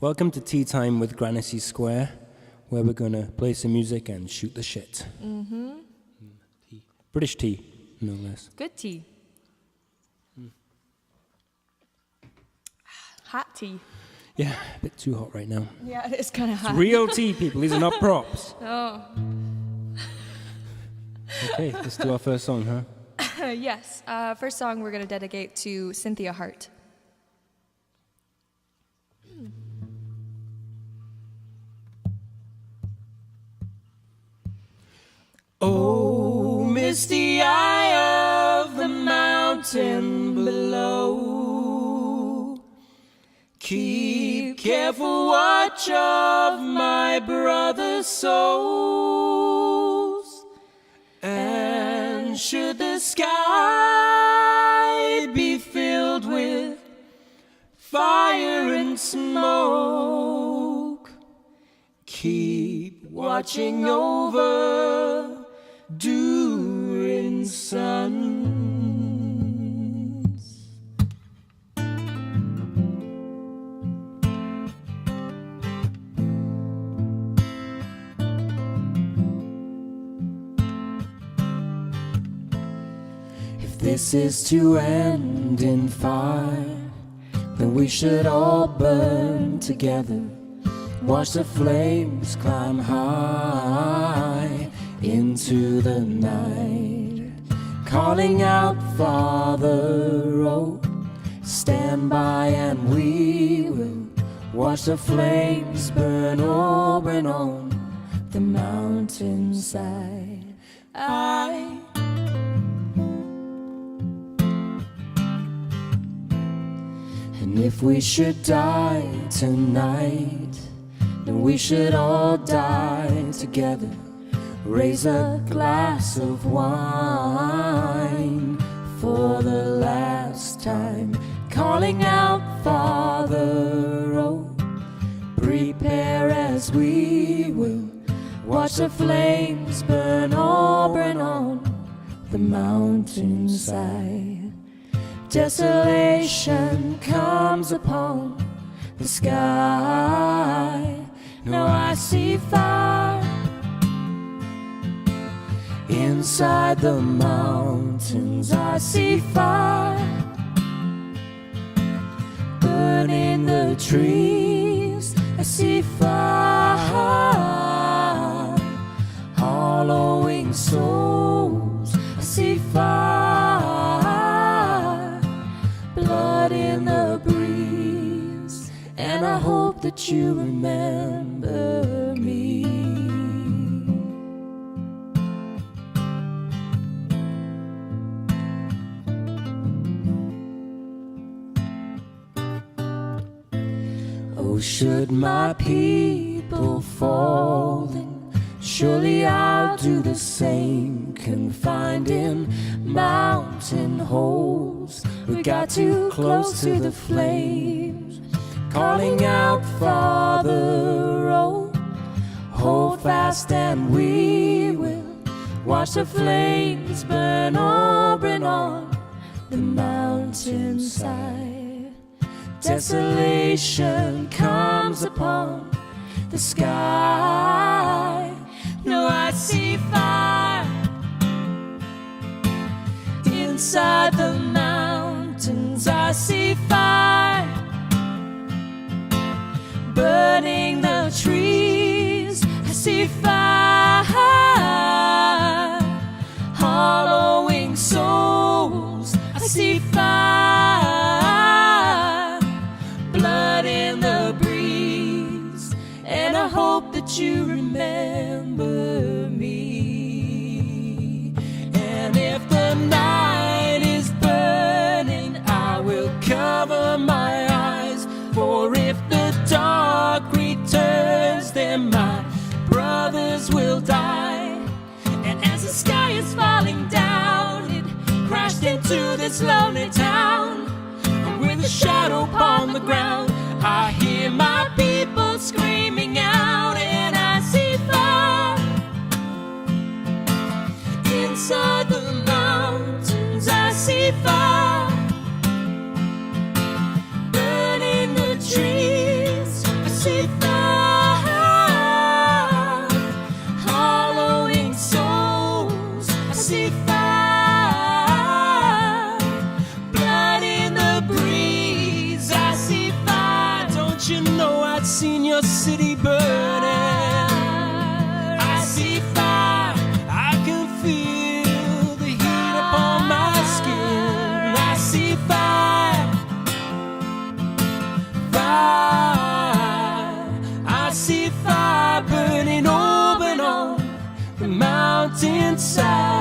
Welcome to Tea Time with Granicy Square, where we're going to play some music and shoot the shit. Mm-hmm. Tea. British tea, no less. Good tea. Hot tea. Yeah, a bit too hot right now. Yeah, it is kind of hot. It's real tea, people. These are not props. Oh. Okay, let's do our first song, huh? Yes. First song we're going to dedicate to Cynthia Hart. Oh, misty eye of the mountain below, keep careful watch of my brother's souls, and should the sky be filled with fire and smoke, keep watching over during suns. If this is to end in fire, then we should all burn together. Watch the flames climb high into the night, calling out, Father, oh, stand by and we will watch the flames burn over and on the mountainside. And if we should die tonight, then we should all die together. Raise a glass of wine for the last time, calling out, Father, oh, prepare as we will watch the flames burn over and on the mountainside. Desolation comes upon the sky. Now I see fire inside the mountains. I see fire burning the trees. I see fire hollowing souls. I see fire, blood in the breeze, and I hope that you remember me. Oh, should my people fall, then surely I'll do the same. Confined in mountain holes, we got too close to the flames, calling out, Father, oh, hold fast and we will watch the flames burn over and on the mountainside. Desolation comes upon the sky. Now I see fire inside the mountains. I see fire burning the trees. I see fire hollowing souls. I see fire, blood in the breeze, and I hope that you remember me. And if the night is burning, I will cover my eyes, for if the dark returns, then my brothers will die. And as the sky is falling down, it crashed into this lonely town. And with a shadow upon the ground, I hear my people screaming out, and I see fire inside the mountains. I see fire burning the trees. I seen your city burning. I see fire, I can feel the heat upon my skin. I see fire, fire. I see fire burning open on the mountainside.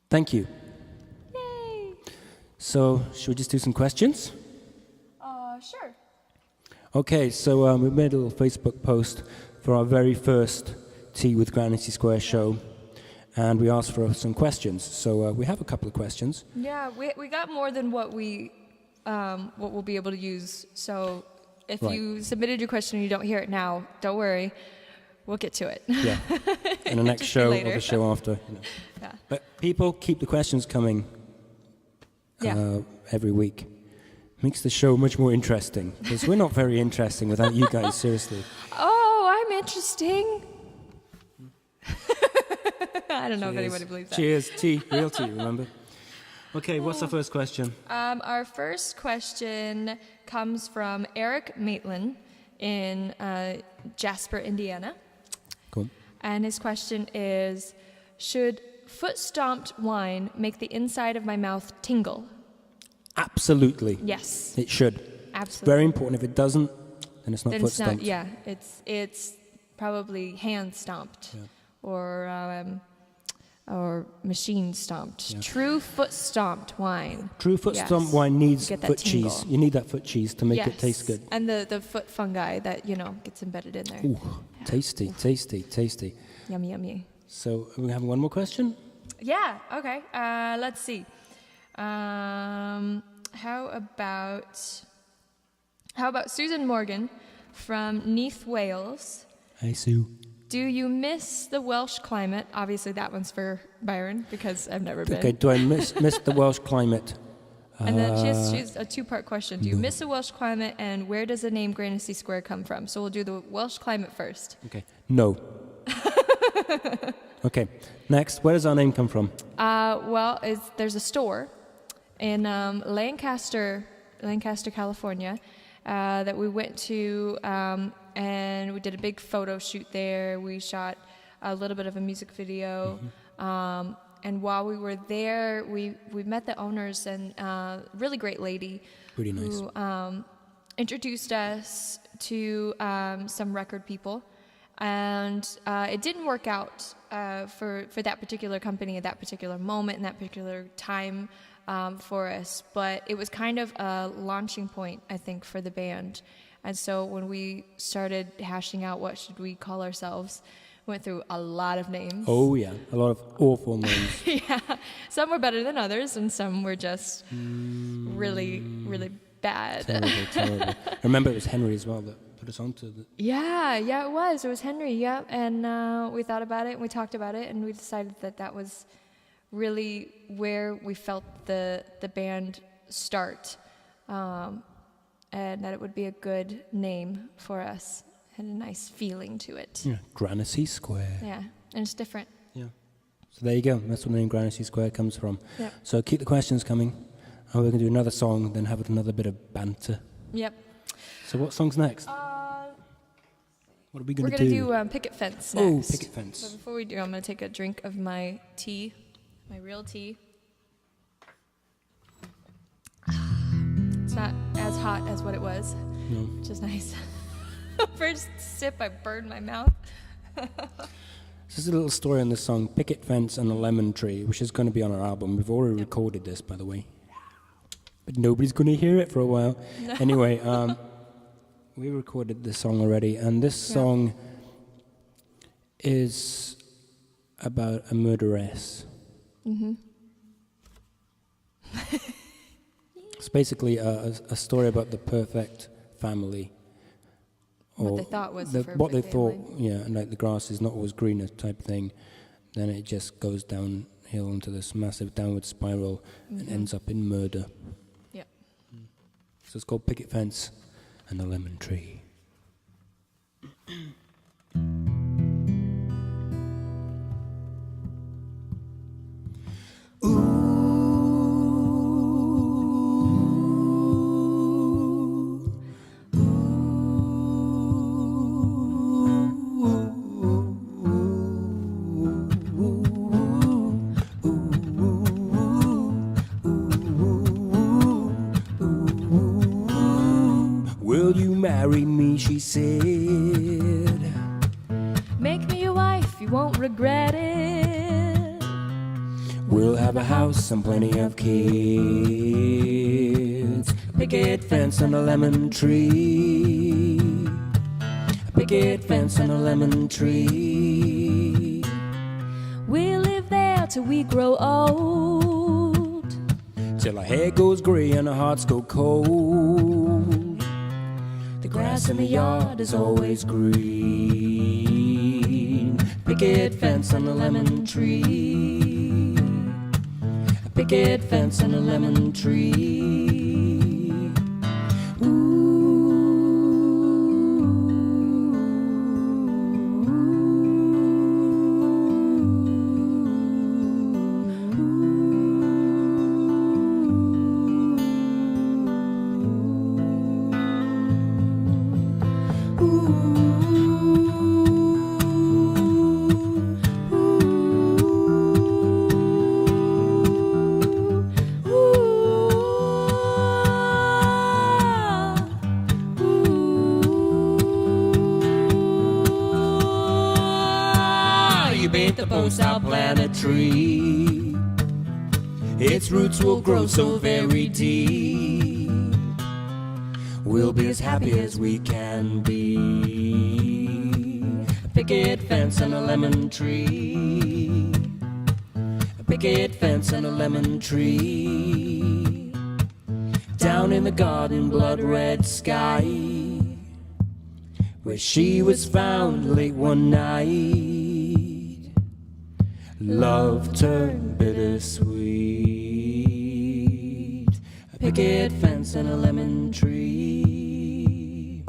Thank you. Yay! So, should we just do some questions? Sure. Okay, so we made a little Facebook post for our very first Tea with Granicy Square show, and we asked for some questions. So we have a couple of questions. Yeah, we got more than what we'll be able to use. So if you submitted your question and you don't hear it now, don't worry. We'll get to it. Yeah, in the next show or later. the show after. You know. Yeah. But people, keep the questions coming every week. Makes the show much more interesting, because we're not very interesting without you guys, seriously. Oh, I'm interesting. I don't know if anybody believes that. Cheers, tea, real tea, remember? Okay, what's our first question? Our first question comes from Eric Maitland in Jasper, Indiana. Cool. And his question is, should foot-stomped wine make the inside of my mouth tingle? Absolutely. Yes. It should. Absolutely. It's very important. If it doesn't, then it's not Then foot it's not, stomped. yeah, it's probably hand stomped or machine stomped. Yeah. True foot stomped wine. True foot Yes. stomped wine needs Get that foot tingle. cheese. You need that foot cheese to make it taste good. And the foot fungi that, gets embedded in there. Ooh, tasty, tasty, tasty. Yummy, yummy. So, are we having one more question? Yeah, okay. Let's see. How about Susan Morgan from Neath, Wales? Hey, Sue. Do you miss the Welsh climate? Obviously, that one's for Byron because I've never been. Okay, do I miss the Welsh climate? And then she has a two-part question. Do you miss the Welsh climate, and where does the name Granicy Square come from? So we'll do the Welsh climate first. Okay, no. Okay, next, where does our name come from? Well, there's a store in Lancaster, California, that we went to, and we did a big photo shoot there. We shot a little bit of a music video. Mm-hmm. And while we were there, we met the owners and really great lady. Pretty nice. Who introduced us to some record people. And it didn't work out for that particular company at that particular moment and that particular time for us. But it was kind of a launching point, I think, for the band. And so when we started hashing out what should we call ourselves, went through a lot of names. Oh, yeah, a lot of awful names. Yeah, some were better than others, and some were just really, really bad. Terrible. I remember it was Henry as well that put us onto the... Yeah, it was. It was Henry, yeah. And we thought about it, and we talked about it, and we decided that was really where we felt the band start, and that it would be a good name for us. Had a nice feeling to it. Yeah, Granicy Square. Yeah, and it's different. Yeah. So there you go. That's where the name Granicy Square comes from. Yep. So keep the questions coming. And we're going to do another song, then have another bit of banter. Yep. So what song's next? What are we going to do? We're going to do Picket Fence next. Oh, Picket Fence. So before we do, I'm going to take a drink of my tea, my real tea. It's not as hot as what it was, which is nice. First sip, I burned my mouth. This is a little story on this song, Picket Fence and a Lemon Tree, which is going to be on our album. We've already recorded this, by the way. But nobody's going to hear it for a while. No. Anyway, we recorded this song already, and this song is about a murderess. Mm-hmm. It's basically a story about the perfect family. What they thought was the perfect what they family. thought, yeah, and like the grass is not always greener type thing. Then it just goes downhill into this massive downward spiral and ends up in murder. Yeah. So it's called Picket Fence and the lemon tree. Will you marry me, she said. Make me your wife, you won't regret it. We'll have a house and plenty of kids. A picket fence and a lemon tree. A picket fence and a lemon tree. We'll live there till we grow old. Till our hair goes grey and our hearts go cold. The grass in the yard is always green. Picket fence and a lemon tree. A picket fence and a lemon tree. Ooh. You bait the post, I'll plant a tree. Its roots will grow so very deep. We'll be as happy as we can be. A picket fence and a lemon tree. A picket fence and a lemon tree. Down in the garden, blood red sky, where she was found late one night. Love turned bittersweet. A picket fence and a lemon tree.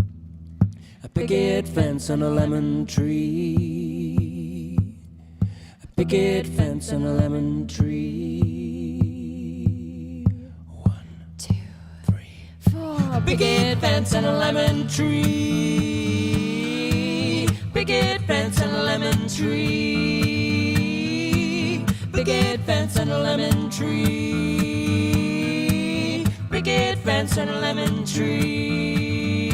A picket fence and a lemon tree. A picket fence and a lemon tree. 1, 2, 3, 4. A picket fence and a lemon tree. Picket fence and a lemon tree. Picket fence and a lemon tree. Picket fence and a lemon tree.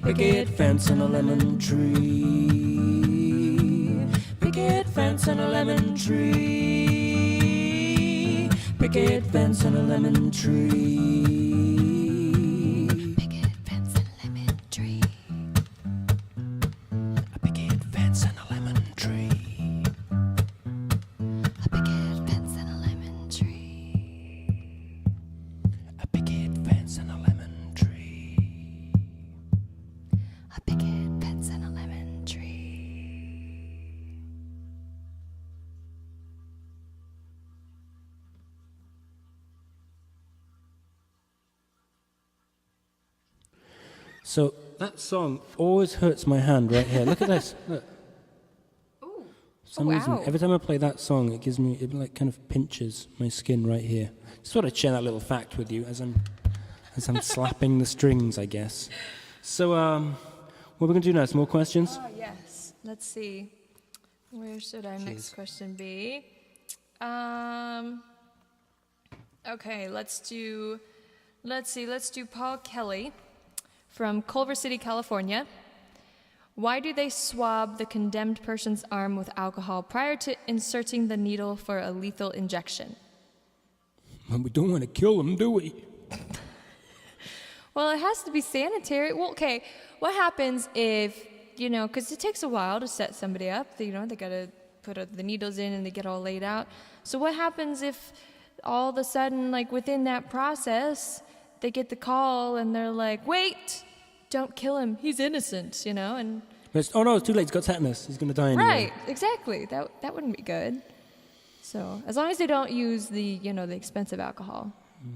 Picket fence and a lemon tree. Picket fence and a lemon tree. Picket fence and a lemon tree. Picket fence and a lemon tree. A picket fence and a lemon tree. A picket fence and a lemon tree. A picket fence and a lemon tree. A picket fence and a lemon tree. So that song always hurts my hand right here. Look at this. Look. Ooh. For some reason, Wow. every time I play that song, it gives me, it like kind of pinches my skin right here. Just thought I'd share that little fact with you as I'm slapping the strings, I guess. So, what are we going to do now? Some more questions? Oh, yes. Let's see. Where should our next question be? Okay, let's do Paul Kelly from Culver City, California. Why do they swab the condemned person's arm with alcohol prior to inserting the needle for a lethal injection? Well, we don't want to kill them, do we? Well, it has to be sanitary. Well, okay, what happens if, because it takes a while to set somebody up. They got to put the needles in and they get all laid out. So what happens if all of a sudden, like within that process, they get the call and they're like, wait, don't kill him. He's innocent, and... Oh, no, it's too late. He's got tetanus. He's going to die anyway. Right, exactly. That wouldn't be good. So as long as they don't use the, the expensive alcohol.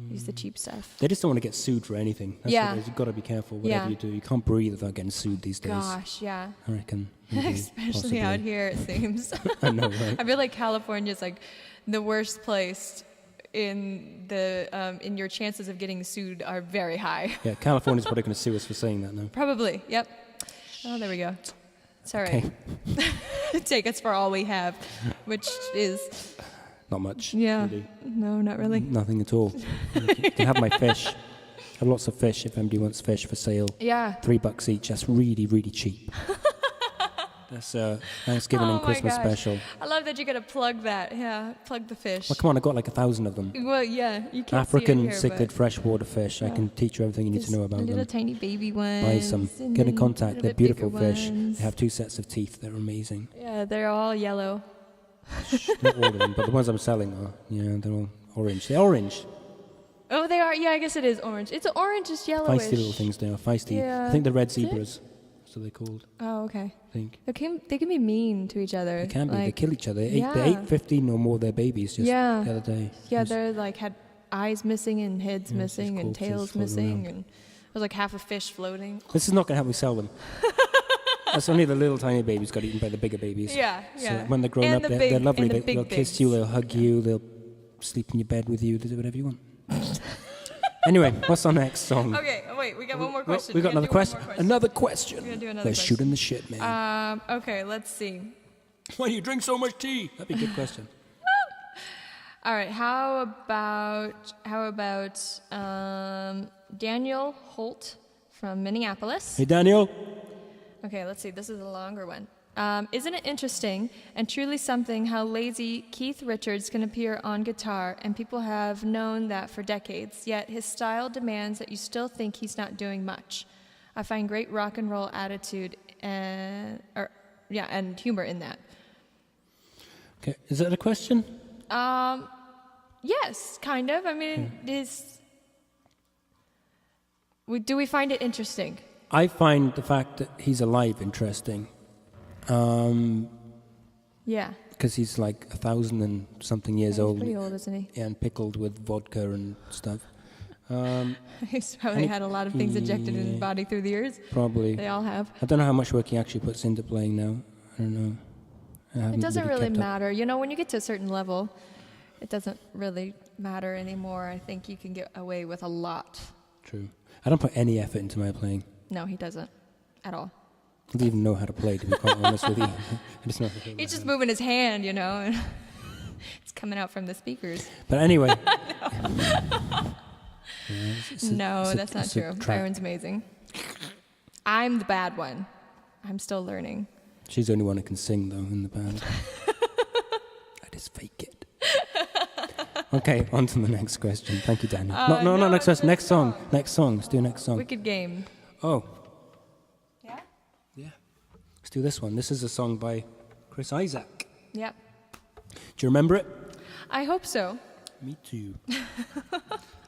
Use the cheap stuff. They just don't want to get sued for anything. That's Yeah. what it is. You've got to be careful whatever you do. You can't breathe without getting sued these days. Gosh, yeah. I reckon. Especially possibly. out here, it seems. I know, right? I feel like California is like the worst place in your chances of getting sued are very high. Yeah, California's probably going to sue us for saying that now. Probably, yep. Oh, there we go. It's all right. Okay. Take us for all we have, which is... Not much. Yeah. Really. No, not really. Nothing at all. You can have my fish. I have lots of fish if anybody wants fish for sale. Yeah. $3 each. That's really, really cheap. That's Thanksgiving and Christmas special. I love that you got to plug that. Yeah, plug the fish. Well, come on, I got like 1,000 of them. Well, yeah, you can't African see it here, cichlid freshwater fish. I can teach you everything you need to know about little them. tiny baby ones. Buy some. and Get in then contact. little They're bit beautiful bigger fish. ones. They have 2 sets of teeth. They're amazing. Yeah, they're all yellow. Not all of them, but the ones I'm selling are. Yeah, they're all orange. They're orange. Oh, they are. Yeah, I guess it is orange. It's orange, just yellowish. Feisty little things they are. Feisty. Yeah. I think they're red Is it? zebras. So they're called. Oh, okay. I think. They can be mean to each other. They can be. They Like, kill each other. yeah. They ate 15 or more of their babies just Yeah. the other day. Yeah, It was- they're like had eyes missing and heads Yeah, it's just missing and corpses tails floating missing, around. and there was like half a fish floating. This is not going to help me sell them. That's only the little tiny babies got eaten by the bigger babies. Yeah, So yeah. when they're grown And up, the they're big- lovely. and the They'll big kiss you, bigs. they'll hug you, they'll sleep in your bed with you, they'll do whatever you want. Anyway, what's our next song? Okay, oh wait, we got one more question. We got gotta another do one question. more Another question. We're gonna do another They're question. shooting the shit, man. Okay, let's see. Why do you drink so much tea? That'd be a good question. All right, how about Daniel Holt from Minneapolis? Hey, Daniel. Okay, let's see. This is a longer one. Isn't it interesting and truly something how lazy Keith Richards can appear on guitar, and people have known that for decades, yet his style demands that you still think he's not doing much. I find great rock and roll attitude and humor in that. Okay, is that a question? Yes, kind of. I mean, do we find it interesting? I find the fact that he's alive interesting. Yeah. Because he's like 1,000 and something years He's old. pretty old, isn't he? And pickled with vodka and stuff. He's probably had a lot of things injected in his body through the years. Probably. They all have. I don't know how much work he actually puts into playing now. I don't know. It doesn't really kept up. matter. You know, when you get to a certain level, it doesn't really matter anymore. I think you can get away with a lot. True. I don't put any effort into my playing. No, he doesn't. At all. I don't even know how to play, to be quite honest with you. I just know how to play. He's just moving his hand, you know, and it's coming out from the speakers. But anyway. No, that's not true. Byron's amazing. I'm the bad one. I'm still learning. She's the only one who can sing, though, in the band. I just fake it. Okay, on to the next question. Thank you, Daniel. No, next question. Next song. Next song. Let's do next song. Wicked Game. Oh. Yeah? Yeah. Let's do this one. This is a song by Chris Isaak. Yep. Do you remember it? I hope so. Me too.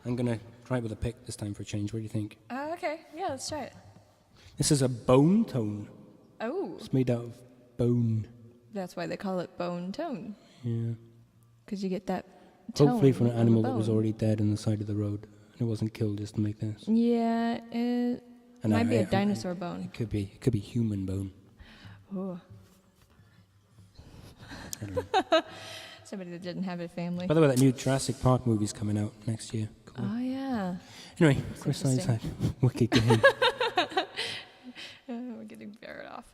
I'm going to try it with a pick this time for a change. What do you think? Okay. Yeah, let's try it. This is a bone tone. Oh. It's made out of bone. That's why they call it bone tone. Yeah. Because you get that tone. Hopefully from an the animal that was bone. already dead on the side of the road. And it wasn't killed just to make this. Yeah, it And might be a dinosaur It bone. could be. It could be human bone. Oh. I don't know. Somebody that didn't have a family. By the way, that new Jurassic Park movie's coming out next year. Cool. Oh, yeah. Anyway, Chris interesting. Isaak. Wicked Game. We're getting buried off.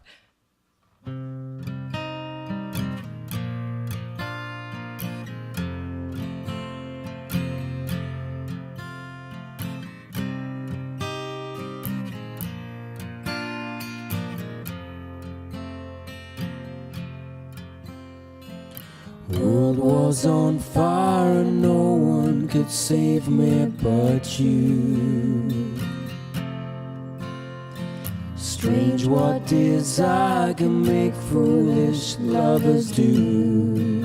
World was on fire and no one could save me but you. Strange what desire can make foolish lovers do.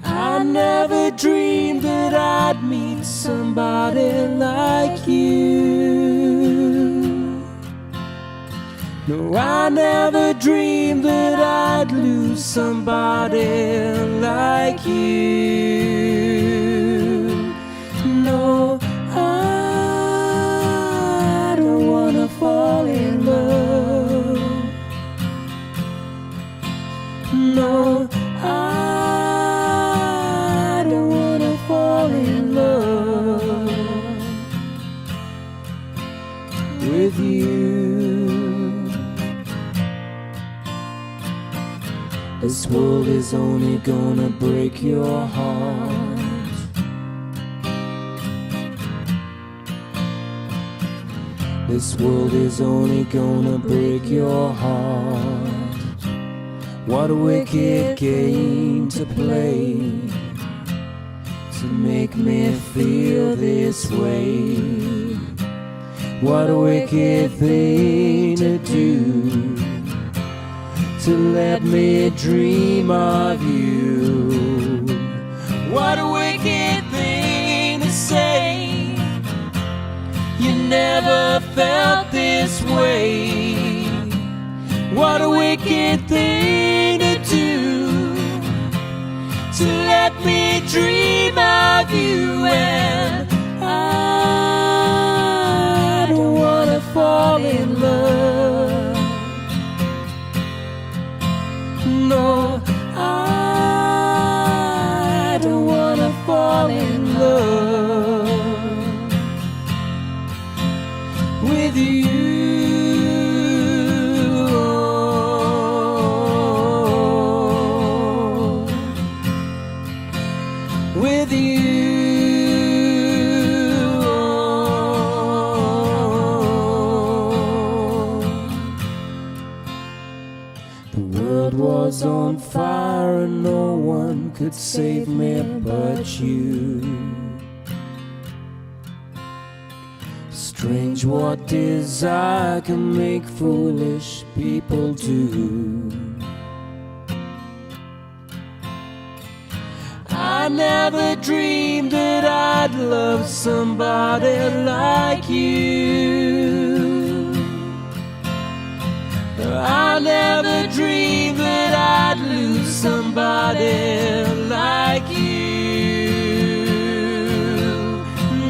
I never dreamed that I'd meet somebody like you. No, I never dreamed that I'd lose lose somebody like you. No, I don't wanna fall in love. No, I don't wanna fall in love with you. This world is only gonna break your heart. This world is only gonna break your heart. What a wicked game to play, to make me feel this way. What a wicked thing to do, to let me dream of you. What a wicked thing to say, you never felt this way. What a wicked thing to do, to let me dream of you. And I don't wanna fall in love. No, I don't wanna fall in love with you. With you. The world was on fire and no one could save me but you. Strange what desire can make foolish people do. I never dreamed that I'd love somebody like you. I never dreamed that I'd lose somebody like you.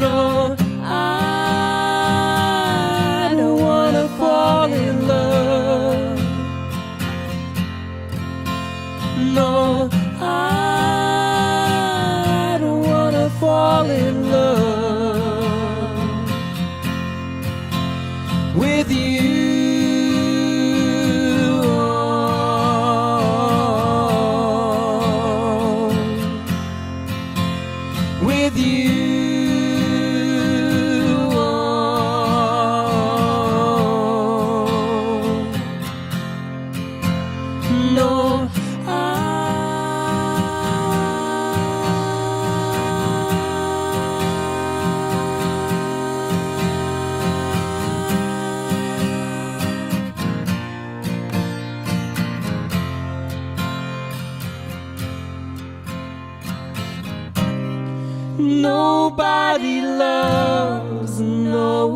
No, I don't wanna fall in love. No, I don't wanna fall in love with you. With you. No, nobody loves no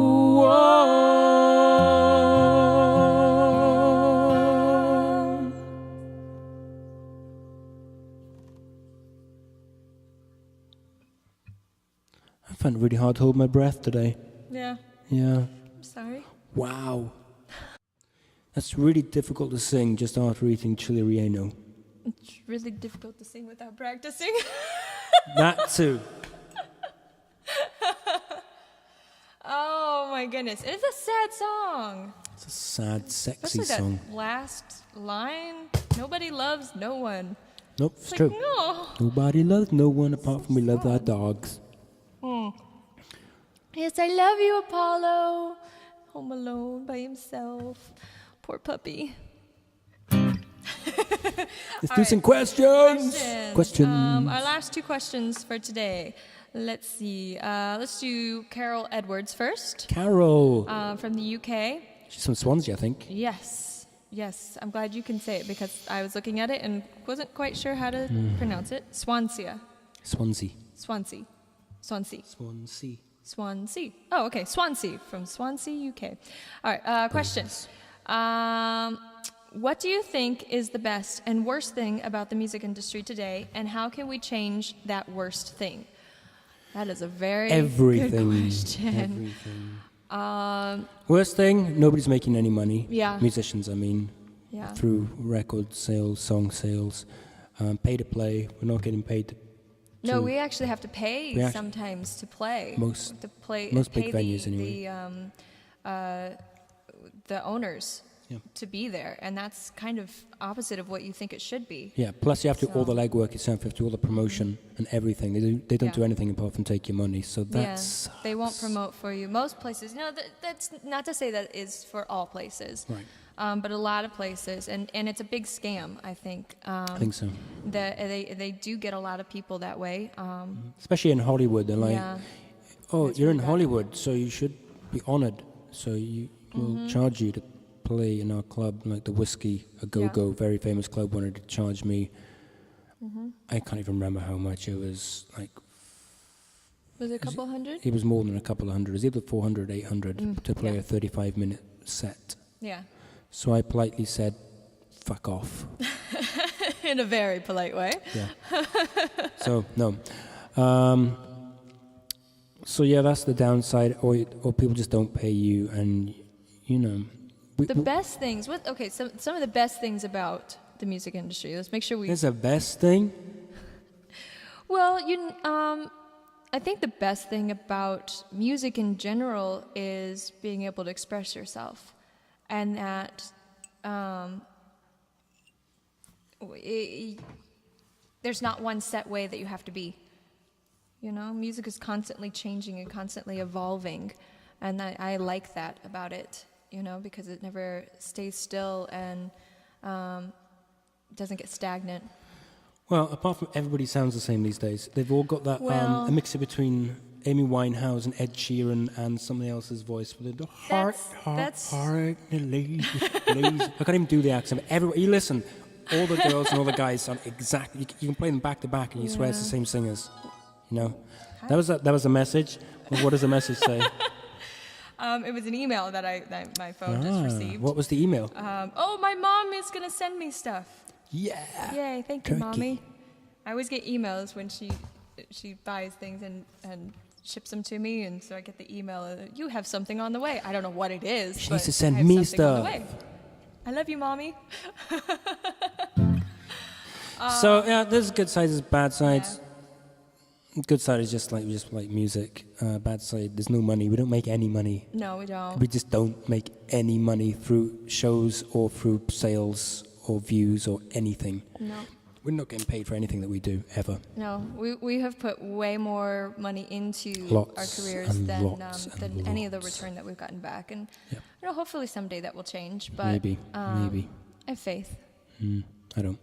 one. I find it really hard to hold my breath today. Yeah, Yeah. I'm sorry. Wow. That's really difficult to sing just after eating chili relleno. It's really difficult to sing without practicing. That too. Oh my goodness. It's a sad song. It's a sad, sexy Especially song. that last line. Nobody loves no one. Nope, it's It's true. like, no. Nobody loves no one apart from we love our dogs. Yes, I love you, Apollo. Home alone by himself. Poor puppy. Let's do some questions. Questions. Our last two questions for today. Let's see. Let's do Carol Edwards first. Carol. From the UK. She's from Swansea, I think. Yes. Yes. I'm glad you can say it because I was looking at it and wasn't quite sure how to pronounce it. Swansea. Swansea. Swansea. Swansea. Swansea. Swansea. Oh, okay. Swansea. From Swansea, UK. All right. Question. what do you think is the best and worst thing about the music industry today, and how can we change that worst thing? That is a very good question. Everything. Worst thing, nobody's making any money. Yeah. Musicians, I mean. Yeah. Through record sales, song sales. Pay to play. We're not getting paid to... No, we actually have to pay sometimes to play. Most big venues, anyway. The owners to be there, and that's kind of opposite of what you think it should be. Yeah, plus you have to do all the legwork yourself, you have to do all the promotion and everything. They don't do anything apart from take your money, so that's... Yeah, they won't promote for you. Most places, that's not to say that is for all places. Right. But a lot of places, and it's a big scam, I think. I think so. They do get a lot of people that way. Especially in Hollywood, they're like, you're in bad. Hollywood, so you should be honored. So we'll charge you to play in our club, like the Whiskey, a Go-Go, very famous club, wanted to charge me. I can't even remember how much it was. Like, was it a couple hundred? It was more than a couple of hundred. It was either 400, 800 to play a 35-minute set. Yeah. So I politely said, "Fuck off." In a very polite way. Yeah. So no. So yeah, that's the downside, or people just don't pay you, and the best things. Some of the best things about the music industry. Let's make sure we. There's a best thing. Well, I think the best thing about music in general is being able to express yourself, and that there's not one set way that you have to be. Music is constantly changing and constantly evolving, and I like that about it. Because it never stays still and doesn't get stagnant. Well, apart from everybody sounds the same these days, they've all got that a mixture between Amy Winehouse and Ed Sheeran and somebody else's voice. The heart, the ladies. I can't even do the accent. You listen, all the girls and all the guys sound exactly. You can play them back to back, and you swear it's the same singers. That was a message. What does the message say? It was an email that my phone just received. What was the email? My mom is going to send me stuff. Yeah. Yay, thank you, Mommy. I always get emails when she buys things and ships them to me, and so I get the email, you have something on the way. I don't know what it is. She needs to send me stuff. I love you, Mommy. So, there's good sides, there's bad sides. Yeah. Good side is just like music. Bad side, there's no money. We don't make any money. No, we don't. We just don't make any money through shows or through sales or views or anything. No. We're not getting paid for anything that we do, ever. No, we have put way more money into our careers than any of the return that we've gotten back. And hopefully someday that will change. But maybe. I have faith. I don't.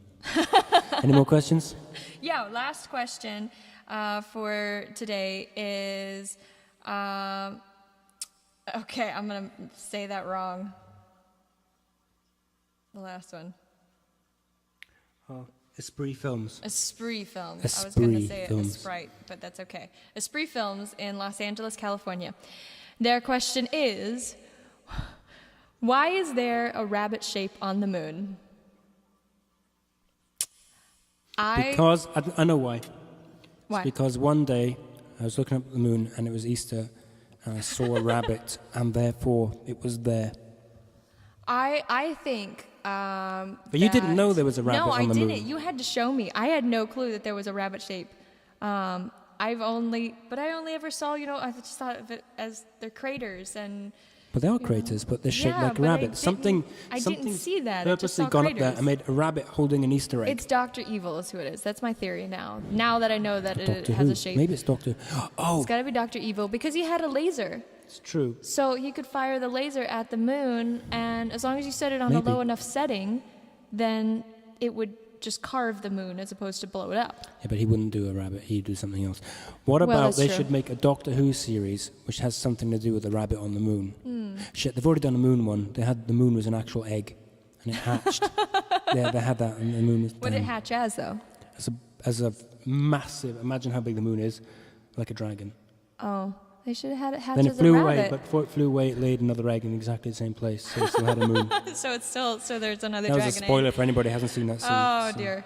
Any more questions? Yeah, last question for today is... okay, I'm going to say that wrong. The last one. Esprit Films. Esprit Films. I was going to say it Sprite, but that's okay. Esprit Films in Los Angeles, California. Their question is, why is there a rabbit shape on the moon? Because, I know why. Why? It's because one day I was looking up at the moon and it was Easter and I saw a rabbit and therefore it was there. I think... but you didn't know there was a rabbit on the moon. No, I didn't. You had to show me. I had no clue that there was a rabbit shape. I only ever saw, I just thought of it as they're craters and... But they are craters, but they're shaped like a rabbit. I didn't see that. Purposely gone up there and made a rabbit holding an Easter egg. It's Dr. Evil is who it is. That's my theory now. Now that I know that it has a shape. Maybe it's Dr. Oh. It's got to be Dr. Evil because he had a laser. It's true. So he could fire the laser at the moon, and as long as you set it on a low enough setting, then it would just carve the moon as opposed to blow it up. Yeah, but he wouldn't do a rabbit. He'd do something else. What about they should make a Doctor Who series which has something to do with the rabbit on the moon? Shit, they've already done a moon one. The moon was an actual egg, and it hatched. They had that, and the moon was. What did it hatch as, though? As a massive. Imagine how big the moon is, like a dragon. Oh, They should have had it hatch Then as it flew a away, rabbit. but before it flew away, it laid another egg in exactly the same place, so it still had a moon. So there's another That dragon was a spoiler egg. for anybody who hasn't seen that scene. Oh, so. dear.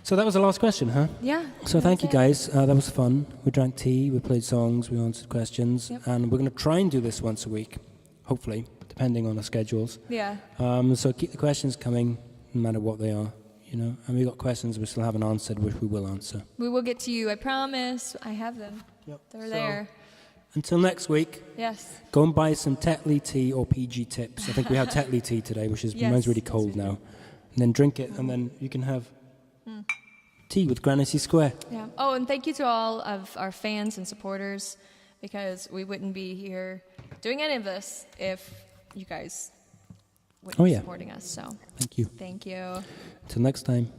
So that was the last question, huh? Yeah. So that thank was you it. guys. That was fun. We drank tea, we played songs, we answered questions, Yep. and we're going to try and do this once a week, hopefully, depending on our schedules. Yeah. So keep the questions coming, no matter what they are. And we've got questions we still haven't answered, which we will answer. We will get to you, I promise. I have them. Yep. They're there. Until next week, Yes. go and buy some Tetley tea or PG tips. I think we have Tetley tea today, which is mine's really Yes, cold yes, we now. And then drink it, and then you can have tea with Granicy Square. Yeah. Oh, and thank you to all of our fans and supporters, because we wouldn't be here doing any of this if you guys wouldn't be supporting us. So Thank you. thank you. Until next time.